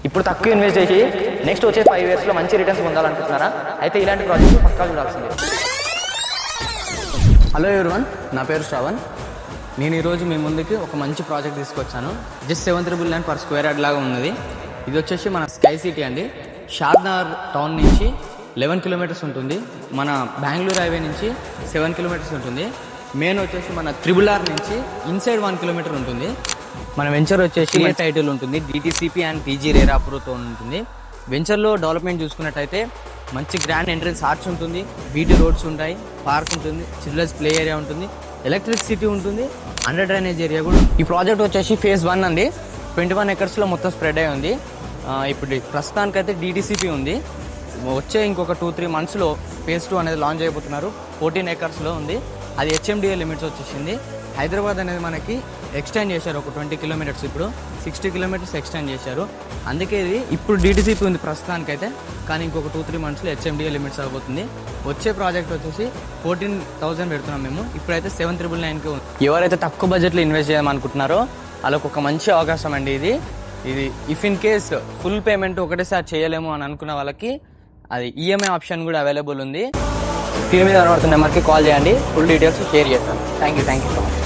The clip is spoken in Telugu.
ఇప్పుడు తక్కువ ఇన్వెస్ట్ చేసి నెక్స్ట్ వచ్చే 5 yearsలో మంచి రిటర్న్స్ పొందాలనుకుంటున్నారా? అయితే ఇలాంటి ప్రాజెక్ట్స్ పక్కా చూడాల్సిందే. హలో ఎవరివన్, నా పేరు శ్రవణ్. నేను ఈరోజు మీ ముందుకి ఒక మంచి ప్రాజెక్ట్ తీసుకొచ్చాను. జస్ట్ 700 per square yard లాగా ఉన్నది. ఇది వచ్చేసి మన స్కై సిటీ అండి. షాద్నగర్ టౌన్ నుంచి 11 kilometers ఉంటుంది. మన బెంగళూరు హైవే నుంచి 7 kilometers ఉంటుంది. మెయిన్ వచ్చేసి మన RRR నుంచి ఇన్సైడ్ 1 kilometer ఉంటుంది. మన వెంచర్ వచ్చేసి టైటిల్ ఉంటుంది, DTCP అండ్ PG RERA అప్రూవ్తో ఉంటుంది. వెంచర్లో డెవలప్మెంట్ చూసుకున్నట్టయితే మంచి గ్రాండ్ ఎంట్రన్స్ ఆర్చ్ ఉంటుంది, బీటీ రోడ్స్ ఉంటాయి, పార్క్ ఉంటుంది, చిల్డ్రన్స్ ప్లే ఏరియా ఉంటుంది, ఎలక్ట్రిసిటీ ఉంటుంది, అండర్ డ్రైనేజ్ ఏరియా కూడా. ఈ ప్రాజెక్ట్ వచ్చేసి phase 1 అండి. 21 acresలో మొత్తం స్ప్రెడ్ అయి ఉంది. ఇప్పుడు ప్రస్తుతానికైతే DTCP ఉంది. వచ్చే ఇంకొక 2-3 monthsలో phase 2 అనేది లాంచ్ అయిపోతున్నారు. 14 acresలో ఉంది. అది HMDA లిమిట్స్ వచ్చేసింది. హైదరాబాద్ అనేది మనకి ఎక్స్టెండ్ చేశారు ఒక 20 kilometers, ఇప్పుడు 60 kilometers ఎక్స్టెండ్ చేశారు. అందుకే ఇది ఇప్పుడు DTCP ఉంది ప్రస్తుతానికైతే, కానీ ఇంకొక 2-3 monthsలో HMDA లిమిట్స్ అయిపోతుంది. వచ్చే ప్రాజెక్ట్ వచ్చేసి 14,000 పెడుతున్నాం మేము. ఇప్పుడైతే 7,999కి ఉంది. ఎవరైతే తక్కువ బడ్జెట్లో ఇన్వెస్ట్ చేయాలనుకుంటున్నారో వాళ్ళకు ఒక మంచి అవకాశం అండి ఇది. If in case full payment ఒకటేసారి చేయలేము అని అనుకున్న వాళ్ళకి అది EMI ఆప్షన్ కూడా అవైలబుల్ ఉంది. స్క్రీన్ మీద కనబడుతున్న నెంబర్కి కాల్ చేయండి, ఫుల్ డీటెయిల్స్ షేర్ చేస్తాను. Thank you so much.